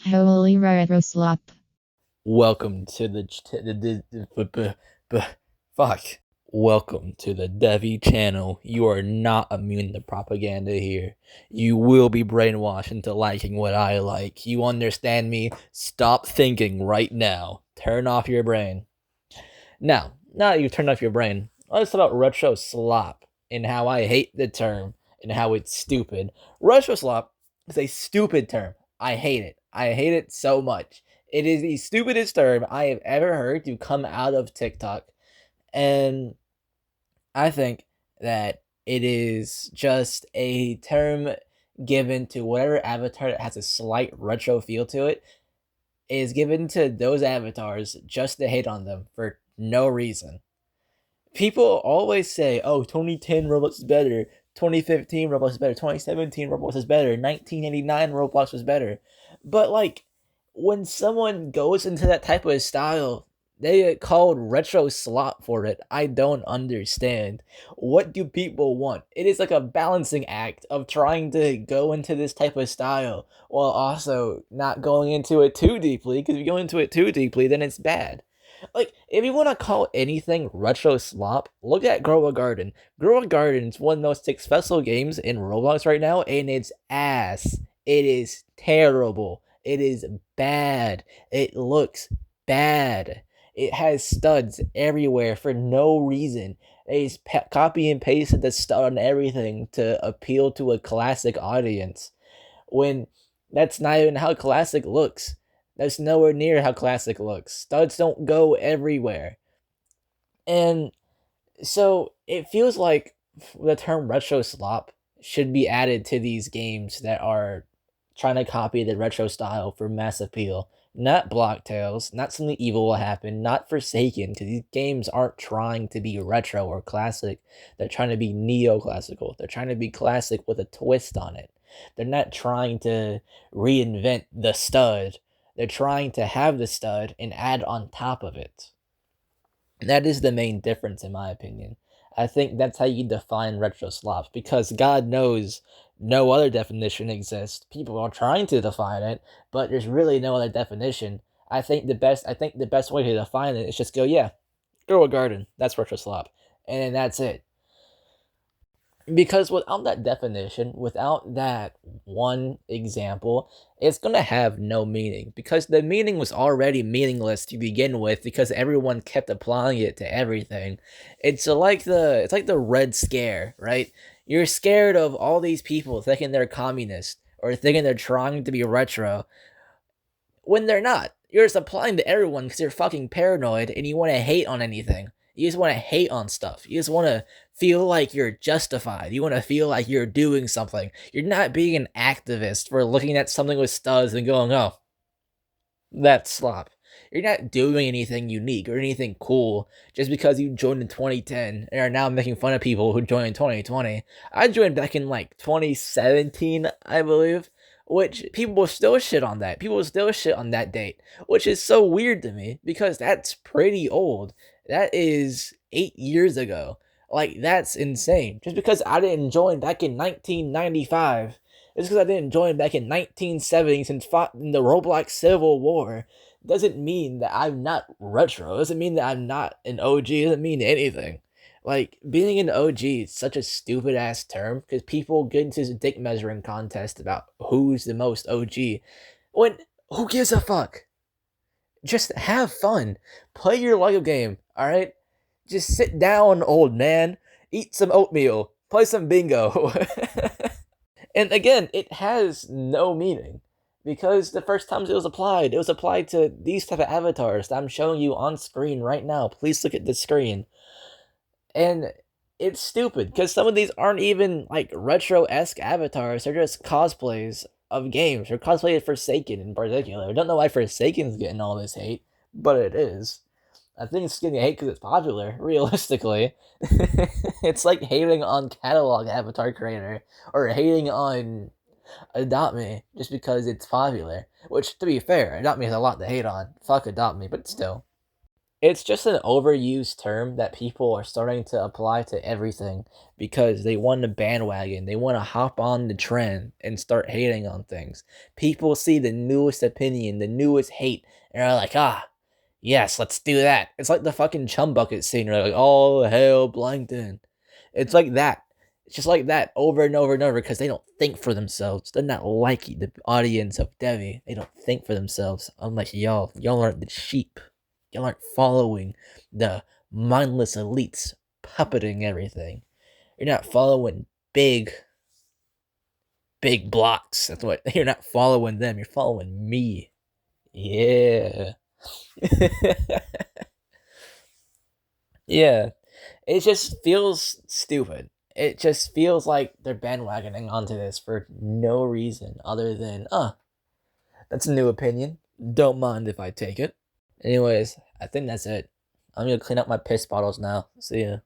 Holy Retroslop. Welcome to fuck. Welcome to the Devi channel. You are not immune to propaganda here. You will be brainwashed into liking what I like. You understand me? Stop thinking right now. Turn off your brain. Now that you've turned off your brain, let's talk about retro slop and how I hate the term and how it's stupid. Retro slop is a stupid term. I hate it. I hate it so much. It is the stupidest term I have ever heard to come out of TikTok. And I think that it is just a term given to whatever avatar that has a slight retro feel to it. It is given to those avatars just to hate on them for no reason. People always say, "Oh, 2010 Roblox is better, 2015 Roblox is better, 2017 Roblox is better, 1989 Roblox was better." But like, when someone goes into that type of style, they get called retro slop for it. I don't understand. What do people want? It is like a balancing act of trying to go into this type of style while also not going into it too deeply. Because if you go into it too deeply, then it's bad. Like, if you want to call anything retro slop, look at Grow a Garden. Grow a Garden is one of the most successful games in Roblox right now, and it's ass. It is terrible. It is bad. It looks bad. It has studs everywhere for no reason. They just copy and pasted the stud on everything to appeal to a classic audience. When that's not even how classic looks. That's nowhere near how classic looks. Studs don't go everywhere. And so it feels like the term retro slop should be added to these games that are trying to copy the retro style for mass appeal. Not Block Tales, not Something Evil Will Happen, not Forsaken, because these games aren't trying to be retro or classic. They're trying to be neoclassical. They're trying to be classic with a twist on it. They're not trying to reinvent the stud. They're trying to have the stud and add on top of it. That is the main difference, in my opinion. I think that's how you define retro slops, because God knows no other definition exists. People are trying to define it, but there's really no other definition. I think the best way to define it is just go, yeah, grow a garden. That's retro slop, and then that's it. Because without that definition, without that one example, it's going to have no meaning, because the meaning was already meaningless to begin with because everyone kept applying it to everything. It's like the red scare, right? You're scared of all these people thinking they're communist or thinking they're trying to be retro when they're not. You're just applying to everyone because you're fucking paranoid and you want to hate on anything. You just want to hate on stuff. You just want to feel like you're justified. You want to feel like you're doing something. You're not being an activist for looking at something with studs and going, "Oh, that's slop." You're not doing anything unique or anything cool just because you joined in 2010 and are now making fun of people who joined in 2020. I joined back in like 2017, I believe, which people still shit on that. People still shit on that date, which is so weird to me because that's pretty old. That is 8 years ago. Like, that's insane. Just because I didn't join back in 1995, just because I didn't join back in 1970 and fought in the Roblox Civil War, doesn't mean that I'm not retro. It doesn't mean that I'm not an OG. It doesn't mean anything. Like, being an OG is such a stupid ass term because people get into this dick measuring contest about who's the most OG. When, who gives a fuck? Just have fun. Play your Lego game, alright? Just sit down, old man. Eat some oatmeal. Play some bingo. And again, it has no meaning. Because the first times it was applied to these type of avatars that I'm showing you on screen right now. Please look at the screen. And it's stupid because some of these aren't even like retro-esque avatars. They're just cosplays of games. Or cosplay of Forsaken in particular. I don't know why Forsaken's getting all this hate, but it is. I think it's getting hate because it's popular, realistically. It's like hating on Catalog Avatar Creator or hating on Adopt Me just because it's popular. Which, to be fair, Adopt Me has a lot to hate on. Fuck Adopt Me, but still. It's just an overused term that people are starting to apply to everything because they want to bandwagon. They want to hop on the trend and start hating on things. People see the newest opinion, the newest hate, and are like, ah, yes, let's do that. It's like the fucking chum bucket scene. They're like, oh, hell, Blankton. It's like that. It's just like that over and over and over because they don't think for themselves. They're not like the audience of Devi. They don't think for themselves. Unlike y'all. Y'all aren't the sheep. Y'all aren't following the mindless elites puppeting everything. You're not following big blocks. That's what you're not following them. You're following me. Yeah. Yeah. It just feels stupid. It just feels like they're bandwagoning onto this for no reason other than, that's a new opinion. Don't mind if I take it. Anyways, I think that's it. I'm gonna clean up my piss bottles now. See ya.